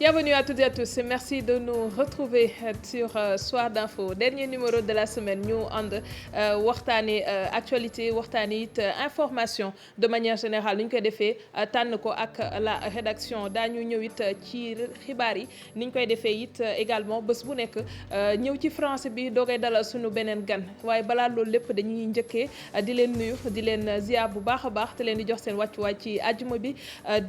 Bienvenue à toutes et à tous. Merci de nous retrouver sur Soir d'Info, dernier numéro de la semaine. ñu ànd waxtaanee actualité waxtaanee it information de manière générale ni ñu koy defee tànn ko ak la rédaction daañu ñëw it ci xibaar yi ni ñu koy defee it également bés bu nekk ñëw ci français bi doogay dalal suñu beneen gan waaye balaa loolu lépp dañuy njëkkee di leen nuyu di leen ziar bu baax a baax te leen di jox seen wàccuwaay ci àjjuma bi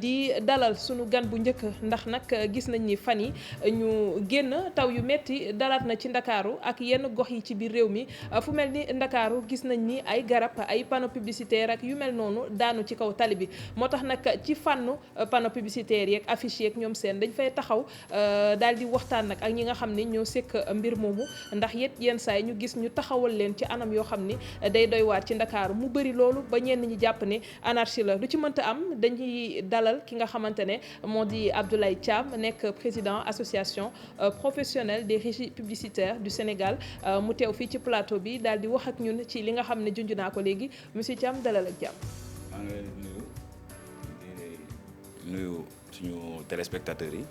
di dalal suñu gan bu njëkk ndax nag gis nañ ni fan yi ñu génn taw yu metti dalaat na ci ndakaaru ak yenn gox yi ci biir réew mi fu mel ni ndakaaru gis nañ ni ay garab ay panneau publicitaire ak yu mel noonu daanu ci kaw tali bi moo tax nag ci fànnu panneau publicitaire yeeg affiche yeeg ñoom seen dañ fay taxaw daal di waxtaan nag ak ñi nga xam ni ñoo sekk mbir moomu ndax yet yenn saa yi ñu gis ñu taxawal leen ci anam yoo xam ni day doy waar ci ndakaaru mu bëri loolu ba ñenn ñi jàpp ne anarchie la lu ci mënta am dañuy dalal ki nga xamante ne moo di Abdoulaye Thiam nekk président association professionnelle des régies publicitaires du Sénégal mu teew fii ci plateau bi daal di wax ak ñun ci li nga xam ne junj naa ko léegi monsieur Thiam dalal ak jàmm. maa ngi leen di nuyu suñu téléspectateurs yi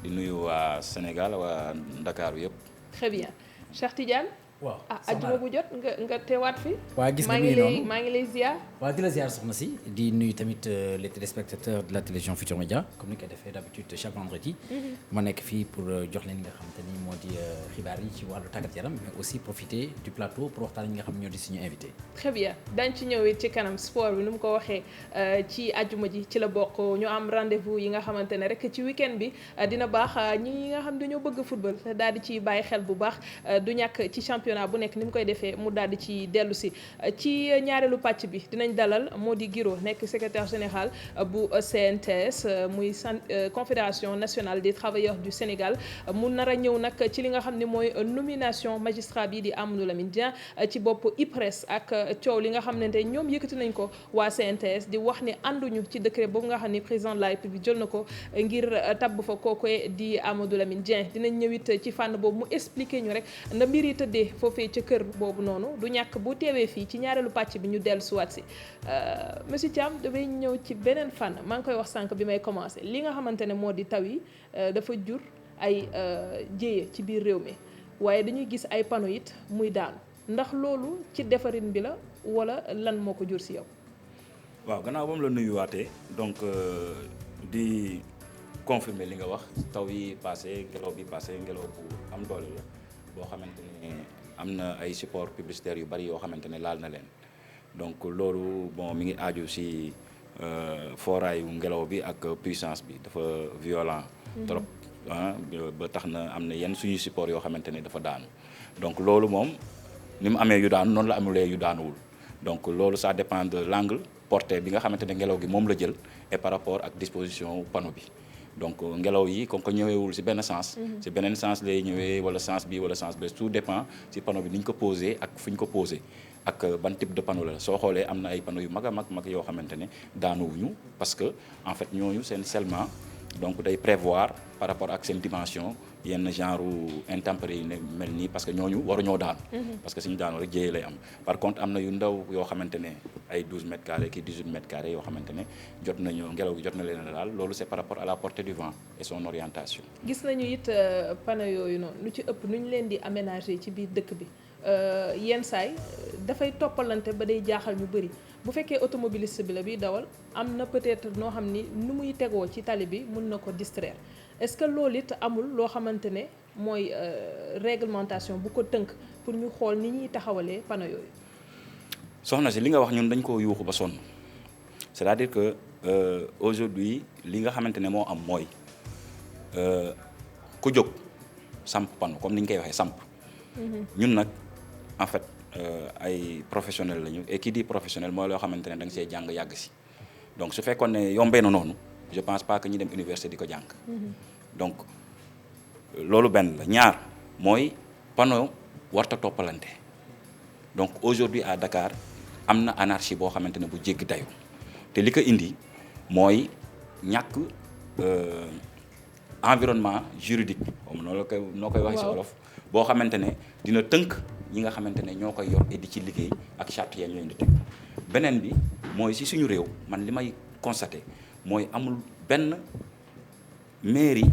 di nuyu waa Sénégal waa Ndakaaru yëpp. très bien Cheikh Tidiane. waaw ajjuma bu jot nga teewaat fi. waaw gis nga noonu maa ngi lay ziar. waaw di la ziar soxna si di nuyu tamit les téléspectateurs de la télévision Futurs Médias comme ni ko defee d'habitude chaque vendredi. ma nekk fii pour jox leen li nga xamante ni moo di xibaar yi ci wàllu tàggat yaram mais aussi profiter du plateau pour waxtaan ñi nga xam ñoo di suñu invité. très bien dañ ci ñëw it ci kanam sport bi nu mu ko waxee ci ajjuma ji ci la bokk ñu am rendez-vous yi nga xamante ne rek ci week-end bi dina baax ñi nga xam dañoo bëgg football daal di ci bàyyi xel bu baax du ñàkk ci championnat bu nekk ni mu koy defee mu daal di ci dellu si ci ñaareelu pàcc bi dinañ dalal moo di Guiro nekk secrétaire général bu CNTS muy Confédération nationale des travailleurs du Sénégal mu nar a ñëw nag ci li nga xam ne mooy nomination magistrat bi di Amadou Lamine Dieng ci bopp IPRES ak coow li nga xam ne tey ñoom yëkkati nañ ko waa CNTS di wax ni ànduñu ci décret boobu nga xam ne président de la République jël na ko ngir tabb fa kookoy di Amadou Lamine Dieng dinañ ñëwit ci fànn boobu mu expliquer ñu rek na mbir yi tëddee foofee ca kër boobu noonu du ñàkk bu teewee fii ci ñaareelu pàcc bi ñu dellu suwaat si monsieur Thiam damay ñëw ci beneen fànn maa ngi koy wax sànq bi may commencé li nga xamante ne moo di taw yi dafa jur ay jéye ci biir réew mi waaye dañuy gis ay panneau it muy daanu ndax loolu ci defarin bi la wala lan moo ko jur si yow. waaw gannaaw ba mu la nuyuwaatee donc di confirmer li nga wax taw yi passé ngelaw bi passé ngelaw bu am doole la boo xamante ne am na ay support publicitaire yu bari yoo xamante ne laal na leen donc loolu bon mi ngi aaju ci fooraayu ngelaw bi ak puissance bi dafa violent trop ba tax na am na yenn suñuy support yoo xamante ne dafa daanu donc loolu moom ni mu amee yu daanu noonu la amulee yu daanuwul donc loolu ça dépend de l'angle porté bi nga xamante ne ngelaw gi moom la jël et par rapport ak disposition panneau bi donc ngelaw yi comme que ñëweewul ci benn sens ci beneen sens lay ñëwee wala sens bi wala sens bi tout dépend ci panneau bi ni ñu ko posé ak fu ñu ko posé ak ban type de panneau la soo xoolee am na ay panneaux yu mag a mag yoo xamante ne daanuwuñu parce que en fait ñooñu seen scellement donc day prévoir par rapport ak seen dimension yenn genre intempéries yi ne mel nii parce que ñooñu waruñoo daanu parce que suñu daanoo rek jéye lay am par contre am na yu ndaw yoo xamante ne ay 12 mètres carrés ki 18 mètres carrés yoo xamante ne jot nañu ngelaw gi jot na leen a daal loolu c'est par rapport à la portée du vent et son orientation. gis nañu it panneau yooyu noonu lu ci ëpp nu ñu leen di aménager ci biir dëkk bi yenn saay dafay toppalante ba day jaaxal ñu bëri bu fekkee automobiliste bi la biy dawal am na peut-être noo xam ni nu muy tegoo ci tali bi mun na ko distraire est-ce que loolu it amul loo xamante ne mooy réglementation bu ko tënk pour ñu xool ni ñuy taxawalee panneau yooyu. soxna si li nga wax ñun dañ koo yuuxu ba sonn c'est-à-dire que aujourd'hui li nga xamante ne moo am mooy ku jóg samp panneau comme ni ñu koy waxee samp. ñun nag en fait ay professionnels lañu et qui dit professionnel mooy loo xamante ne da nga see jàng yàgg si donc su fekkoon ne yombee na noonu je pense pas que ñi dem université di ko jàng. donc loolu benn la ñaar mooy panneau warta toppalante donc aujourd'hui à Dakar am na anarchie boo xamante ne bu jéggi dayu te li ko indi mooy ñàkk environnement juridique comme noo koy waxee ci wolof boo xamante ne dina tënk ñi nga xamante ne ñoo koy yor et di ci liggéey ak charte ya ñu leen di teg beneen bi mooy ci suñu réew man li may constaté mooy amul benn mairie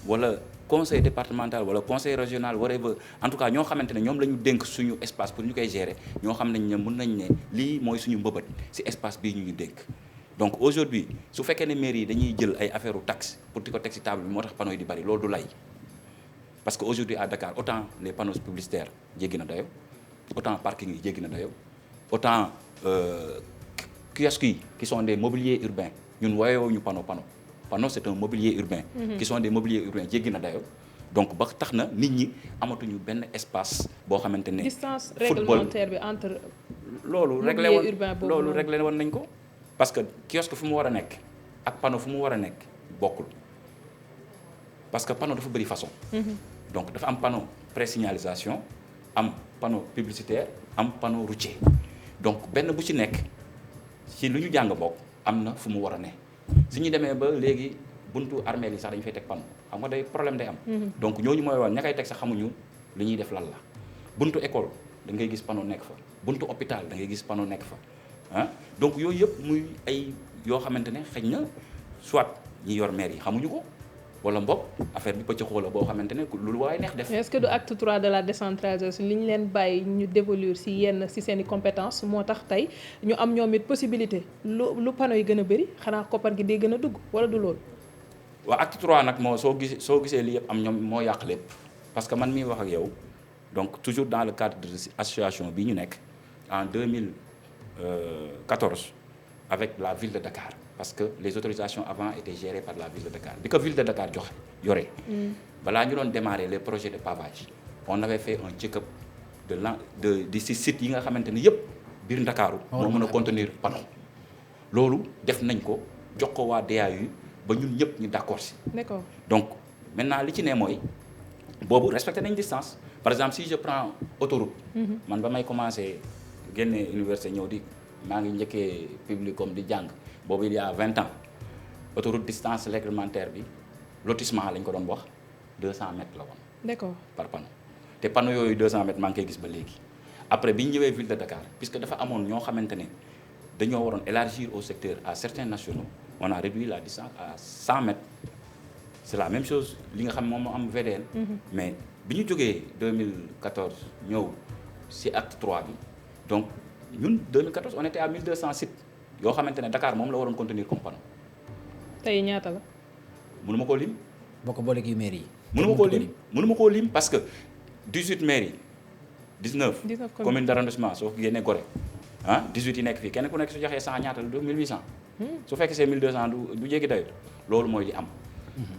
wala conseil départemental wala conseil régional whatever en tout cas ñoo xamante ne ñoom la ñu dénk suñu espace pour ñu koy gérer ñoo xam nañ ne mën nañ ne lii mooy suñu mbëbët ci espace bii ñu dénk. donc aujourd'hui su fekkee ne mairie yi dañuy jël ay affaire u taxe pour di ko teg ci table bi moo tax panneaux yi di bari loolu du lay parce que aujourd'hui à Dakar autant les panneaux publicitaires jéggi na dayo autant parking yi jéggi na dayo autant kiosques yi qui sont des mobiliers urbains ñun woyoo ñu panneau c'est un mobilier urbain qui sont des mobiliers urbains jéggi na dayo donc ba tax na nit ñi amatuñu benn espace boo xamante ne distance réglementaire bi entre loolu réglé woon nañ ko parce que kiosque fu mu war a nekk ak panneau fu mu war a nekk bokkul parce que panneau dafa bëri façon donc dafa am panneau présignalisation am panneau publicitaire am panneau routier donc benn bu ci nekk ci lu ñu jàng bokk am na fu mu war a ne su ñu demee ba léegi buntu armée yi sax dañu fay teg panneau xam nga day problème day am donc ñooñu mooy wax ña koy teg sax xamuñu li ñuy def lan la buntu école da ngay gis panneau nekk fa buntu hôpital da ngay gis panneau nekk fa ah donc yooyu yëpp muy ay yoo xamante ne xëy na soit ñi yor maire yi xamuñu ko wala mbokk affaire bi pëcc xoola boo xamante ne lu waaye neex def. est-ce que du acte 3 de la décentralisation li ñu leen bàyyi ñu dévolure ci yenn ci seen i compétences moo tax tey ñu am ñoom it possibilité lu panneau yi gën a bëri xanaa koppar gi day gën a dugg wala du loolu. waaw acte 3 nag moo soo gisee li yëpp am ñoom moo yàq lépp parce que man miy wax ak yow donc toujours dans le cadre de association bi ñu nekk en 2014 avec la ville de Dakar. parce que les autorisations avant étaient gérées par la ville de Dakar bi ko ville de Dakar joxe yore. balaa ñu doon démarrer les projets de pavage on avait fait un check-up de ci sites yi nga xamante ni yëpp biir Ndakaaru moo mën a contenir panneau loolu def nañ ko jox ko waa DAU ba ñun ñëpp ñu d'accord ci. D'accord. donc maintenant li ci ne mooy boobu respecté nañ distance par exemple si je prends autoroute. man ba may commencé génne université ñëw di maa ngi njëkkee publicum di jàng. boobu il y a 20 ans autoroute distance réglementaire bi lotissement lañ ko doon wax 200 mètres la woon. D'accord. par panneau te panneau yooyu 200 mètres maa ngi koy gis ba léegi après bi ñu ñëwee ville de Dakar puisque dafa amoon ñoo xamante ne dañoo waroon élargir au secteur à certains nationaux on a réduit la distance à 100 mètres c'est la même chose li nga xam moom moo am VDN. mais bi ñu jógee 2014 ñëw ci acte 3 bi donc ñun 2014 on était à 1200 sites. yoo xamante ne Dakar moom la waroon contenir comme panneau. tey ñaata la. mënu ma koo lim. boo ko booleeg yu maire yi. mënu ma koo lim parce que 18 maires yi 19 commune d'arrondissement soo ko génnee Gorée 18 yi nekk fii kenn ku nekk su joxee 100 ñaata la du 1800. su fekkee c'est 1200 du jéggi dayo loolu mooy li am.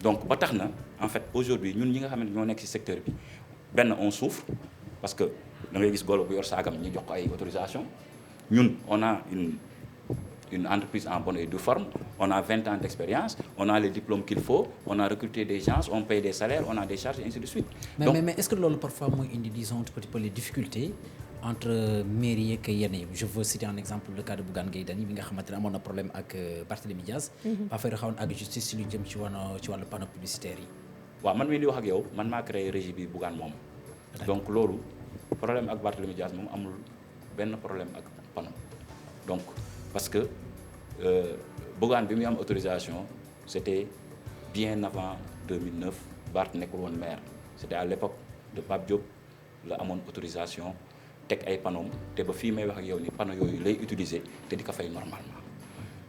donc ba tax na en fait aujourd'hui ñun ñi nga xamante ñoo nekk ci secteur bi benn on souffre parce que da ngay gis golo bu yor saagam ñu jox ko ay autorisation ñun on a une entreprise en bonne et due forme, on a 20 ans d'expérience, on a les diplômes qu'il faut, on a recruté des gens, on paye des salaires, on a des charges et ainsi de suite. Mais est-ce que loolu parfois mooy indi disons un petit peu les difficultés entre mairie ak yenn yi je veux citer un exemple le cas de Bougane Gueye Dany bi nga xamante ne amoon na problème ak Barthélémy Diaz. affaire xawoon ak justice si lu jëm ci wàllu panneau publicitaire yi. waaw man mii di wax ak yow man maa créé régie bi Bougane moom. donc loolu problème ak Barthélémy Diaz moom amul benn problème ak panneau donc. parce que Bougane bi muy am autorisation c'était bien avant 2009 Barth nekkul woon maire c'était à l'époque de Pape Diop la amoon autorisation teg ay panneaux te ba fii may wax ak yow ni panneaux yooyu lay utiliser te di ko fay normalement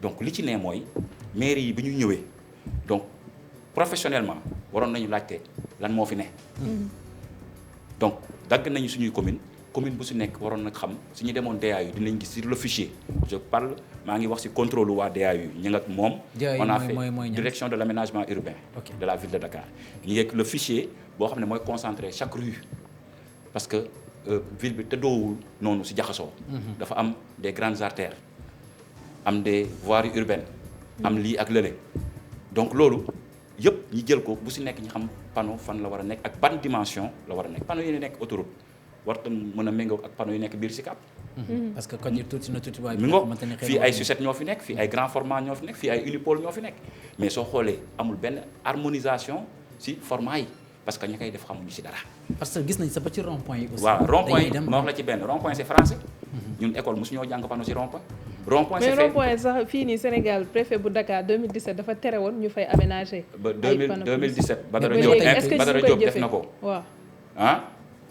donc li ci ne mooy mairie yi bi ñu ñëwee donc professionnellement waroon nañu laajte lan moo fi ne. donc dagg nañu suñuy commune bu si nekk waroon nag xam su ñu demoon DAU dinañ gis sur le fichier je parle maa ngi wax ci contrôle waa DAU ñu nga moom. on a fait direction de l'aménagement urbain. de la ville de Dakar. ñu ngi le fichier boo xam ne mooy concentré chaque rue parce que ville bi tëddoowul noonu ci jaxasoo. dafa am des grandes artères am des voiries urbaines. am lii ak lële donc loolu yëpp ñi jël ko bu ci nekk ñu xam panneau fan la war a nekk ak ban dimension la war a nekk panneau yi nekk autoroute. warta mën a méngoo ak panneau yu nekk biir Sicap. parce que kon tuuti na tuuti waaye. mi ngo fii ay sucette ñoo fi nekk fii ay grand format ñoo fi nekk fii ay unipole ñoo fi nekk mais soo xoolee amul benn harmonisation ci format yi parce que ña koy def xamuñu ci dara. parce que gis nañ sa ba ci rond point yi aussi. waaw rond point yi ma wax la ci benn rond point c'est français. ñun école mosu ñoo jàng panneau ci rond point rond-point mais rond-point sax fii nii Sénégal préfet bu Dakar 2017 dafa tere woon ñu fay aménager. ba 2017 Badara Diop Diop def na ko. waaw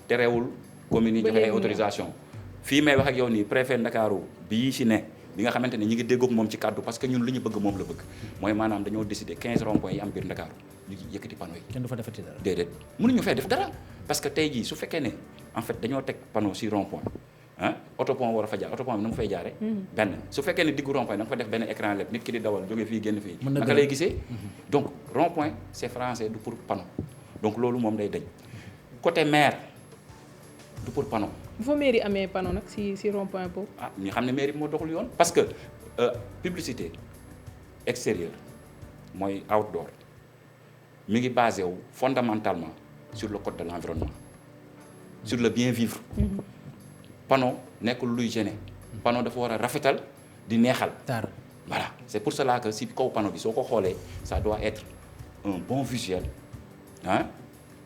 terewul commune yi joxe ay autorisation fii may wax ak yow nii préfet Ndakaaru bii ci ne bi nga xamante ne ñi ngi déggoog moom ci kàddu parce que ñun li ñu bëgg moom la bëgg mooy maanaam dañoo décider 15 rond-points yi am biir Ndakaaru ñu yëkkati panneau yi. kenn du fa defati dara. déedéet mënuñu fay def dara parce que tey jii su fekkee ne en fait dañoo teg panneau ci rond-point autopont war a fa jaar autopont bi na mu fay jaaree. benn su fekkee ne diggu rond-point da nga fa def benn écran LED nit ki di dawal jóge fii génn fii. naka lay gisee. donc rond-point c'est français du pour panneau donc loolu moom day dañ côté maire du pour panneau. bu fa mairie amee panneau nag si rond-point boobu. ñu xam ne mairie bi moo doxul yoon parce que publicité extérieure mooy outdoor mi ngi basé wu fondamentalement sur le code de l'environnement sur le bien vivre. panneau nekkul luy gêner. panneau dafa war a rafetal di neexal. voilà c'est pour cela que si kaw panneau bi soo ko xoolee ça doit être un bon visuel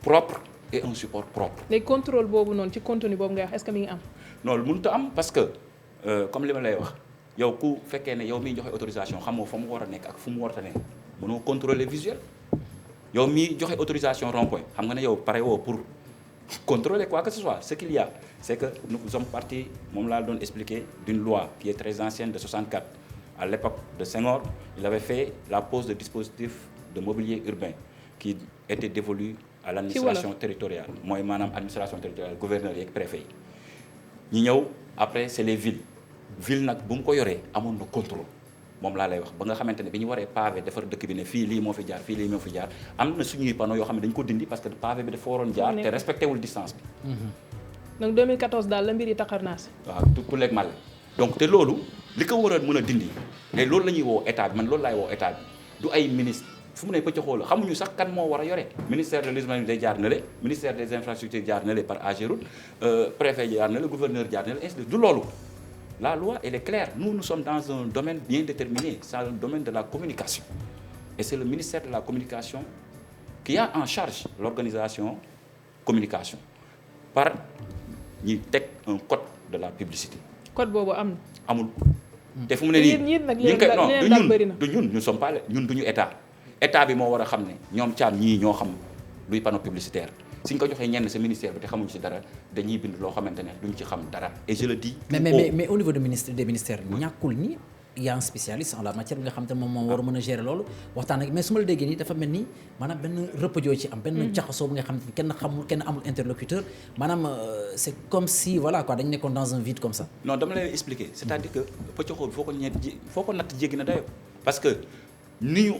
propre et un support propre. les contrôle boobu noonu ci contenu boobu nga wax est-ce que mi ngi am. non mënut a am parce que comme li ma lay wax yow ku fekkee ne yow miy joxe autorisation xamoo fa mu war a nekk ak fu mu war a nekk mënoo contrôler visuel yow miy joxe autorisation rond-point xam nga ne yow pare woo pour contrôler quoi que ce soit ce qu'il y a c'est que nous sommes partis moom laa doon expliquer d'une loi qui est très ancienne de 64 à l'époque de Senghor il avait fait la pose de dispositifs de mobilier urbain qui était dévolu à l'administration territoriale mooy maanaam administration territoriale gouverneur yeeg préfet yi ñi ñëw après c'est les villes nag bu mu ko yoree amoon na contrôle moom laa lay wax ba nga xamante ne bi ñu waree pavé defar dëkk bi ne fii lii moo fi jaar fii lii moo fi jaar am na suñuy panneaux yoo xam ne dañu ko dindi parce que pavé bi dafa waroon jaar te respecté wul distance bi. donc 2014 daal la mbir yi taxar naa si. waaw tout léegi mal donc te loolu li ko war a mën a dindi te loolu la ñuy woo état bi man loolu laay woo état bi du ay ministre fu mu ne pëcc xool xamuñu sax kan moo war a yore ministère de l'urbanisme day jaar na le ministère des infrastructures jaar na le par AGEROUTE préfet jaar na le gouverneur jaar na le ainsi du loolu. La loi, elle est claire. Nous sommes dans un domaine bien déterminé. C'est le domaine de la communication. Et c'est le ministère de la Communication qui a en charge l'organisation communication par ñi teg un code de la publicité. code boobu am na. amul. te fu mu ne nii du ñun nous sommes pas ñun duñu état. état bi moo war a xam ne ñoom caam ñii ñoo xam luy panneau publicitaire. suñ ko joxee ñenn sa ministère bi te xamuñ ci dara dañuy bind loo xamante ne duñ ci xam dara et je le dis. mais au niveau des ministères ñàkkul ni y a un spécialiste en la matière bi nga xam te moom war a mën a gérer loolu waxtaan ak mais su ma la déggee nii dafa mel ni maanaam benn rëppajoo ci am. benn jaxasoo bi nga xam ne kenn amul interlocuteur maanaam c'est comme si voilà quoi dañ nekkoon dans un vide comme ça. non dama lay expliquer c'est-à-dire que pëccoxoo bi foo ko natt jéggi na dayo parce que ni ñu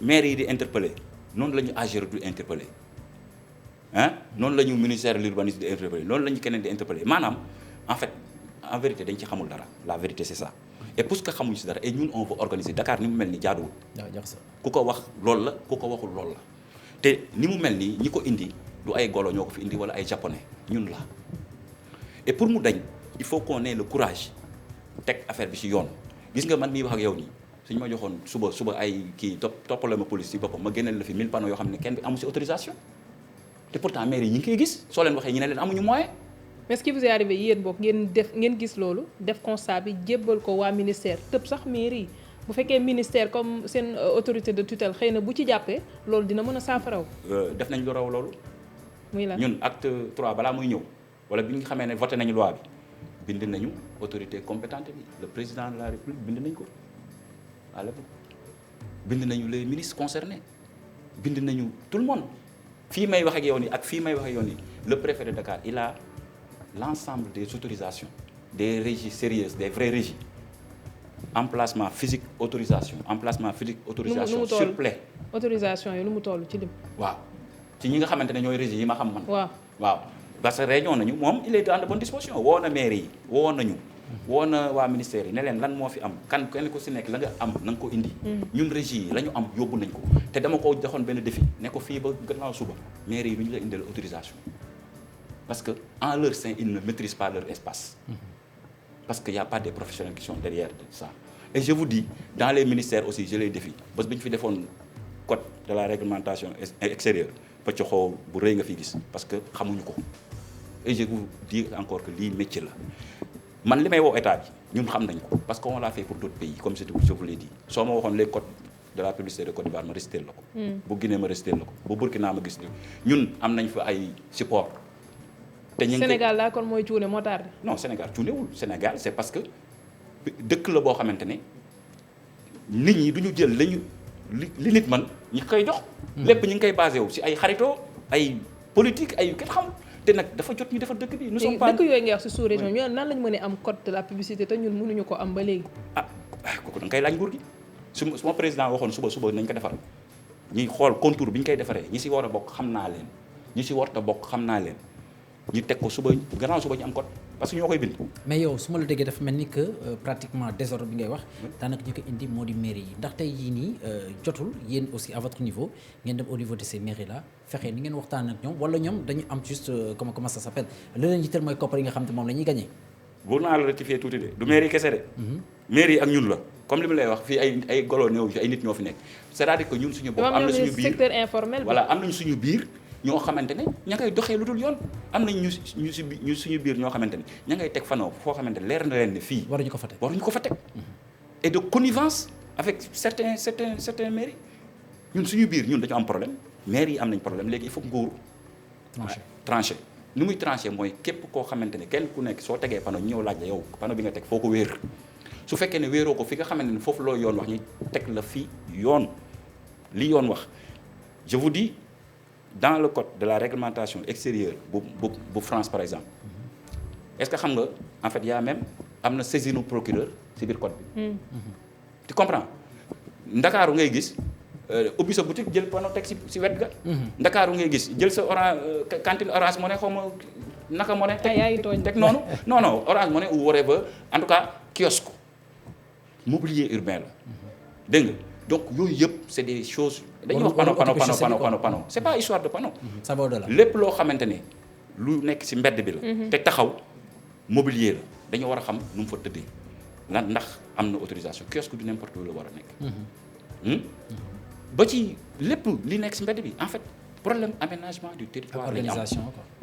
maire yi di interpeller noonu la ñu AGEROUTE du interpeller. noonu la ñu ministère de l'urbanisme di interpeller noonu la ñu keneen di interpeller maanaam en fait en vérité dañ ci xamul dara la vérité c'est ça et puisque xamuñu ci dara et ñun on veut organiser Dakar ni mu mel ni jaaduwul ku ko wax loolu la ku ko waxul loolu la te ni mu mel nii ñi ko indi du ay golo ñoo ko fi indi wala ay japonais ñun la et pour mu dañ il faut qu'on ait le courage teg affaire bi ci yoon gis nga man miy wax ak yow nii suñu ma joxoon suba ay kii toppale ma police ci boppam ma génneel la fi 1000 panneaux yoo xam ne kenn bi amu ci autorisation te pourtant maire yi ñu ngi koy gis soo leen waxee ñu ne leen amuñu moyen. mais ce qui vous est arrivé yéen boog ngeen gis loolu def constat bi jébbal ko waa ministère tëb sax mairie yi bu fekkee ministère comme seen autorité de tutelle xëy na bu ci jàppee loolu dina mën a saafaraw. def nañ lu raw loolu. muy la ñun acte 3 balaa muy ñëw wala bi nga xamee ne voté nañu loi bi bind nañu autorité compétente bi le président de la république bind nañ ko à l'époque bind nañu les ministres concernés bind nañu tout le monde. fii may wax ak yow nii ak fii may wax ak yow nii le préfet de Dakar il a l'ensemble des autorisations des régies sérieuses des vraies régies emplacement physique autorisation sur plaie. autorisation yi nu mu toll ci lim. waaw ci ñi nga xamante ne ñooy régies yi ma xam man. waaw parce que réunion nañu moom il est dans de bonnes dispositions woo na maire yi woo nañu. woo na waa ministère yi ne leen lan moo fi am kenn ku si nekk la nga am na nga ko indi. ñun régie yi la ñu am yóbbu nañ ko te dama ko joxoon benn défi ne ko fii ba gannaaw suba maire yi lu ñu la indil autorisation parce que en leur sein ils ne maîtrisent pas leur espace. parce que y a pas des professionnels qui sont derrière de ça et je vous dis dans les ministères aussi je les défie bés bi ñu fi defoon code de la réglementation extérieure pëcc xoo bu rëy nga fi gis parce que xamuñu ko et je vous dis encore que lii métier la. man li may woo état bi ñun xam nañ ko parce que on l'a fait pour d'autres pays comme je vous l'ai dit soo ma waxoon les codes de la publicité de Côte d'Ivoire ma réciter la ko. bu Guinée ma réciter la ko bu Burkina ma gis ñun am nañ fa ay support. te ñu Sénégal laa kon mooy cuune moo tardé. non Sénégal cuunewul Sénégal c'est parce que dëkk la boo xamante ne nit ñi du ñu jël li nit man ñi koy jox. lépp ñu ngi koy basé wu si ay xaritoo ay politique ay kenn xam te nag dafa jot ñu defar dëkk bi. nous sommes pas dëkk yooyu nga wax si sous-région ñoo nan lañ mën a am code de la publicité te ñun mënuñu ko am ba léegi. kooku da nga koy laaj nguur gi su ma président waxoon suba nañ ko defar ñuy xool contour bi ñu koy defaree ñi si war a bokk xam naa leen ñi si warta bokk xam naa leen ñu teg ko gannaaw suba ñu am code parce que ñoo koy bind. mais yow su ma la déggee dafa mel ni que pratiquement désordre bi ngay wax daanaka ñu ko indi moo di mairie yi ndax tey jii nii jotul yéen aussi à votre niveau ngeen dem au niveau de ces mairies là fexe ni ngeen waxtaan ak ñoom wala ñoom dañu am juste comment ça s'appelle li leen jiital mooy koppar yi nga xam te moom la ñuy gagné. bu naa la rectifier tuuti de du mairie kese de. mairie ak ñun la comme li ma lay wax fii ay golo néew ay nit ñoo fi nekk c'est-à-dire que ñun suñu bopp am na suñu biir secteur informel. voilà am nañu suñu biir. ñoo xamante ne ña ngay doxee lu dul yoon am nañ ñu suñu biir ñoo xamante ne ña ngay teg fanoo foo xamante ne leer na leen ne fii. waruñu ko fa teg et de connivence avec certains mairies ñun suñu biir ñun dañu am problème mairie yi am nañ problème léegi il faut nguur. tranché ni muy tranché mooy képp koo xamante ne kenn ku nekk soo tegee panneau ñëw laaj la yow panneau bi nga teg foo ko wéer su fekkee ne wéeroo ko fi nga xamante ne foofu loo yoon wax ñu teg la fi yoon li yoon wax je vous dis. Dans le code de la réglementation extérieure bu France par exemple est-ce que xam nga en fait y a même am na saisine procureur ci biir code bi. tu comprends Ndakaaru ngay gis ubbi sa boutique jël panneau teg ci wet ga. Ndakaaru ngay gis jël sa Orange cantine Orange Money xaw ma naka Money. teg noonu non Orange Money ou whatever en tout cas kiosque mobilier urbain la dégg nga donc yooyu yëpp c'est des choses. dañuy wax panneau c'est pas histoire de panneau. ça va au-delà lépp loo xamante ne lu nekk ci mbedd bi la. te taxaw mobilier la dañoo war a xam nu mu fa tëddee lan ndax am na autorisation kiosque du n'importe où la war a nekk. ba ci lépp li nekk ci mbedd bi en fait problème aménagement du territoire.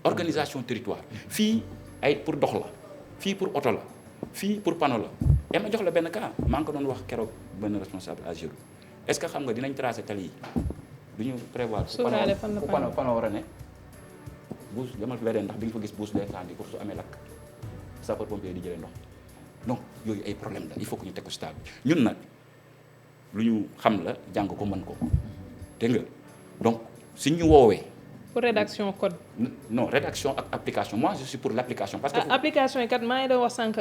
organisation territoire. fii ay pour dox la fii pour oto la fii pour panneau la et ma jox la benn cas maa ngi ko doon wax keroog benn responsable à Giro. est-ce que xam nga dinañ tracer tali yi du ñu prévoir. fu panneau war a ne buus demal fi beneen ndax di nga fa gis buus d'incendie pour su amee lakk sapeur pompier di jëlee ndox donc yooyu ay problème la il faut que ñu teg ko ci table ñun nag lu ñu xam la jàng ko mën ko dégg nga donc suñ ñu woowee. pour rédaction code. non rédaction ak application moi je suis pour l'application. parce que application yi kat maa ngi doon wax sànq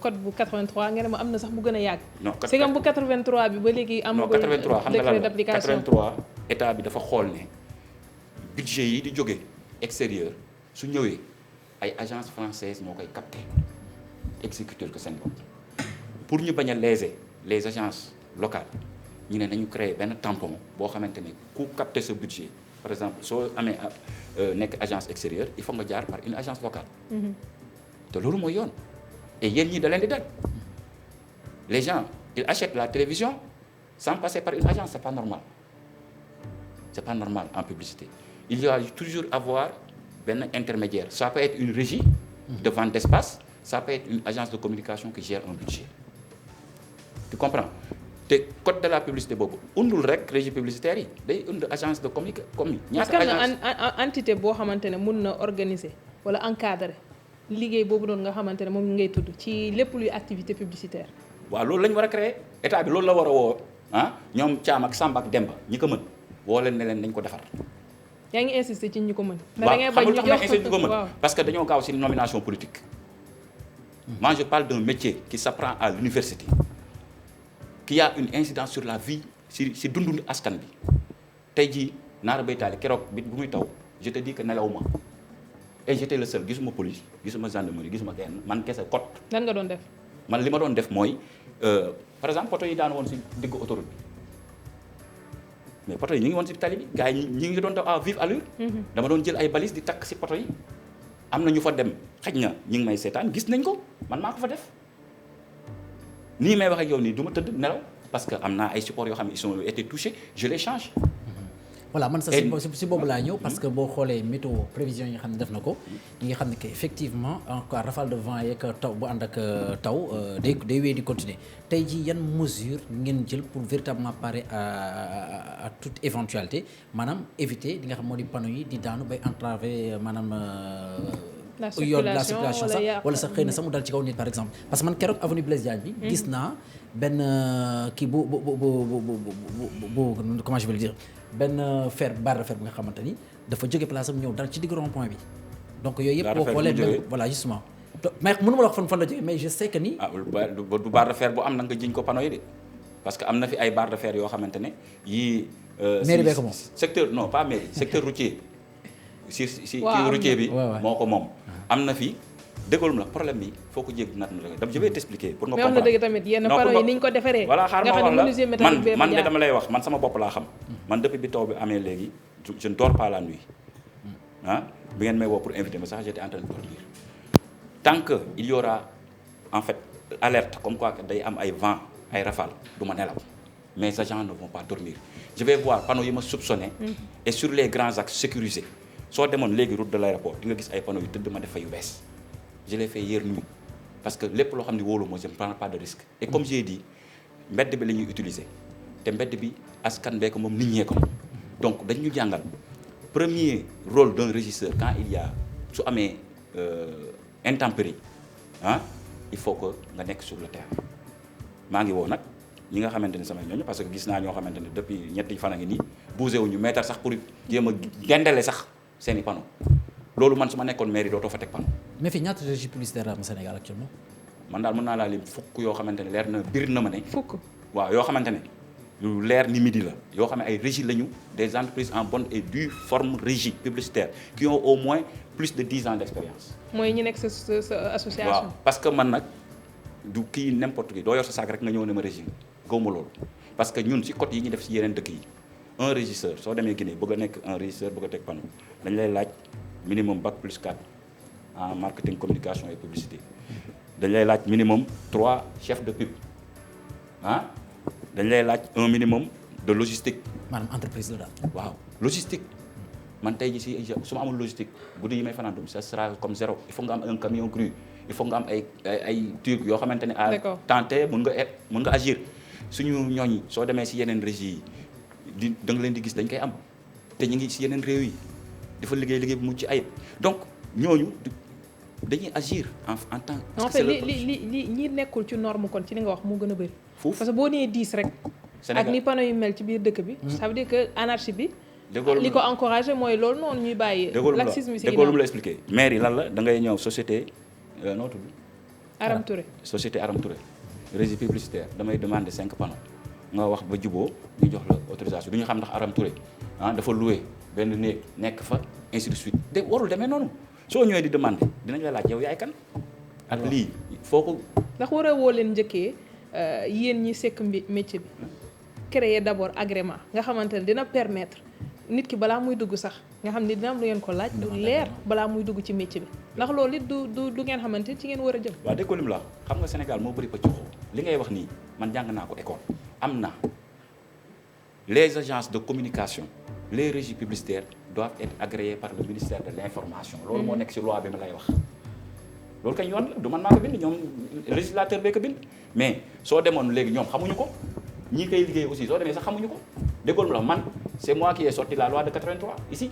code bu 83 nga ne ma am na sax bu gën a yàgg. non c'est comme bu 83 bi ba léegi. amagul décret d'application non 83 état bi dafa xool ne budget yi di jóge extérieur su ñëwee ay agences françaises ñoo koy capter exécuter ko seen bopp pour ñu bañ a léser les agences locales ñu ne nañu créer benn tampon boo xamante ne ku capter ce budget. par exemple soo amee nekk agence extérieure il faut nga jaar par une agence locale. te loolu mooy yoon. et yéen ñii da leen di dal les gens ils achètent la télévision sans passer par une agence c'est pas normal en publicité. il y a toujours avoir benn intermédiaire ça peut être une régie de vente d'espace ça peut être une agence de communication qui gère un budget tu comprends. te code de la publicité boobu undul rek régie publicitaire yi day und agence de communication. ñaata agence parce que entité boo xamante ne mun na organiser wala encadrer liggéey boobu doon nga xamante ne moom ngay tudd ci lépp luy activité publicitaire. waaw loolu la ñu war a créer état bi loolu la war a woo ñoom Thiam ak Samba ak Demba ñi ko mën woo leen ne leen nañ ko defar. yaa ngi insister ci ñi ko mën. waaw xam nga lu tax ma ko mën parce que dañoo gaaw ci nomination politique. moi je parle d'un métier qui s'apprend à l'université. qui a une incidence sur la vie si dundu askan bi tey jii naara baytaali keroog bi bu muy taw je te dis que nelawuma et j'étais le seul gisuma police gisuma gendarmerie gisuma kenn man kese code. lan nga doon def. man li ma doon def mooy par exemple poto yi daan woon si diggu autoroute bi mais poto yi ñu ngi woon si tali bi gars yi ñi ngi doon daw à vive allure. dama doon jël ay balises di takk si poto yi am na ñu fa dem xëj na ñi ngi may seetaan gis nañ ko man maa ko fa def. nii may wax ak yow nii du ma tëdd nelaw parce que am naa ay supports yoo xam ne ils ont été touchés je les change. voilà man sax si boobu laa ñëw parce que boo xoolee météo prévision yi nga xam ne def na ko ñi nga xam ne que effectivement encore rafale de vent yeeg taw bu ànd ak taw day wéy di continuer tey ji yan mesure ngeen jël pour véritablement parer à toute éventualité maanaam éviter li nga xam moo di panneaux yi di daanu bay entraver maanaam la circulation sax wala sax xëy na sax mu dal ci kaw nit par exemple parce que man keroog avenue Blaise Diagne bi gis naa benn kii bu comment je vais le dire benn barre de fer bi nga xamante ni dafa jóge place am ñëw dal ci digg rond point bi donc yooyu yëpp boo xoolee même voilà justement mais mënu ma la wax fan la jógee mais je sais que ni du barre de fer bu am na nga jiñ ko panneau yi de parce que am na fi ay barre de fer yoo xamante ne yii mairie bee ko moom secteur non pas mairie secteur routier si kii routier bi moo ko moom am na fi dëggalum la problème bi foo ko jéggi nat na je vais t'expliquer pour nga comprendre mais wax na dëgg tamit yenn panneaux yi ni ñu ko defaree voilà xaar ma wax la man de dama lay wax man sama bopp laa xam man depuis bi taw bi amee léegi je ne dors pas la nuit bi ngeen may woo pour inviter ma sax j'étais en train de dormir tant que il y aura en fait alerte comme quoi que day am ay vent ay rafale du ma nelaw mes agents ne vont pas dormir je vais voir panneaux yi ma soupçonné et sur les grands axes sécurisés soo demoon léegi route de l'aéroport di nga gis ay panneaux yu tëdd ma def fa yu bees je l'ai fait hier nuit parce que lépp loo xam ne wóolu moo je ne prends pas de risque et comme j'ai dit mbedd bi la ñuy utiliser te mbedd bi askan bee ko moom nit ñee ko moom donc dañ ñu jàngal premier rôle d'un régisseur quand il y a su amee intempérie il faut que nga nekk sur le terrain maa ngi woo nag ñi nga xamante ni samay ñooñu parce que gis naa ñoo xamante ni depuis ñetti fan a ngi nii bougé wuñu mètre sax pour jéem a gendale sax seeni panneau loolu man su ma nekkoon mairie dootoo fa teg panneau. mais fii ñaata régie publicitaire am Sénégal actuellement. man daal mën naa laa lim fukk yoo xamante ne leer na biir na ma ne. fukk waaw yoo xamante ne lu leer ni midi la yoo xam ne ay régie lañu des entreprises en bonne et due forme régie publicitaire qui ont au moins plus de 10 ans d'expérience. mooy ñi nekk sa association. waaw parce que man nag du kii n'importe qui doo yor sa sac rek nga ñëw ne ma régie gawma loolu parce que ñun ci code yi ñu def ci yeneen dëkk yi un régisseur soo demee Guinée bëgg a nekk un régisseur bëgg a teg panneau dañ lay laaj minimum bac plus 4 en marketing communication et publicité dañ lay laaj minimum 3 chefs de pub dañ lay laaj un minimum de logistique. maanaam entreprise la daal. waaw logistique man tey jii si su ma amul logistique guddi yi may fanaan ça sera comme zéro il faut nga am un camion cru il faut nga am ay trucs yoo xamante ne à tenter mun nga agir suñu ñooñ soo demee si yeneen régies yi da nga leen di gis dañ koy am te ñu ngi si yeneen réew yi dafa liggéey bu mucc ayib donc ñooñu dañuy agir en tant que. en fait li ñi nekkul ci norme kon ci li nga wax moo gën a bëri. foofu parce que boo nee 10 rek. Sénégal ak ni panneau yu mel ci biir dëkk bi. ça veut dire que anarchie bi. li ko encouragé mooy loolu noonu ñuy bàyyi. laxisme bi si ginnaaw lu mu la expliqué. maire yi lan la da ngay ñëw société noo tudd. Aram Touré société Aram Touré. régie publicitaire damay demander 5 panneaux nga wax ba juboo ñu jox la autorisation du ñu xam ndax Aram Touré dafa loué benn néeg nekk fa ainsi de suite de warul demee noonu soo ñëwee di demander dinañ la laaj yow yaay kan. ak lii foo ko. ndax war a woo leen njëkkee yéen ñi sekk métier bi créer d'abord agrément nga xamante ne dina permettre nit ki balaa muy dugg sax nga xam ne dina am lu ngeen ko laaj. du leer balaa muy dugg ci métier bi ndax loolu it du ngeen xamante ci ngeen war a jëm. waaw dégg lim la xam nga Sénégal moo bëri pëcc li ngay wax nii man jàng naa ko école am na les agences de communication les régies publicitaires doivent être agréées par le ministère de l'information. loolu moo nekk ci loi bi ma lay wax. loolu kañ yoon la du man maa ko bind ñoom législateur bee ko bind mais soo demoon léegi ñoom xamuñu ko ñii koy liggéey aussi soo demee sax xamuñu ko déggoon la man c'est moi qui ai sorti la loi de 83 ici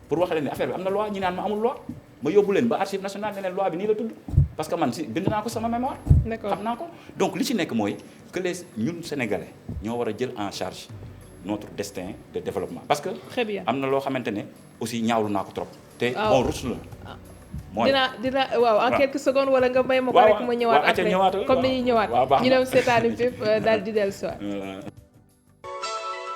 pour wax leen ne affaire bi am na loi ñi naan ma amul loi ma yóbbu leen ba archive nationale ne leen loi bi nii la tudd parce que man si bind naa ko sama mémoire. xam naa ko donc li ci nekk mooy que les ñun sénégalais ñoo war a jël en charge notre destin de développement parce que. très bien am na loo xamante ne aussi ñaawlu naa ko trop. te on rus la. dina waaw en quelques secondes wala nga may ma ko rek ma ñëwaat après comme dañuy ñëwaat ñu dem seetaani fépp daal di dellu si waat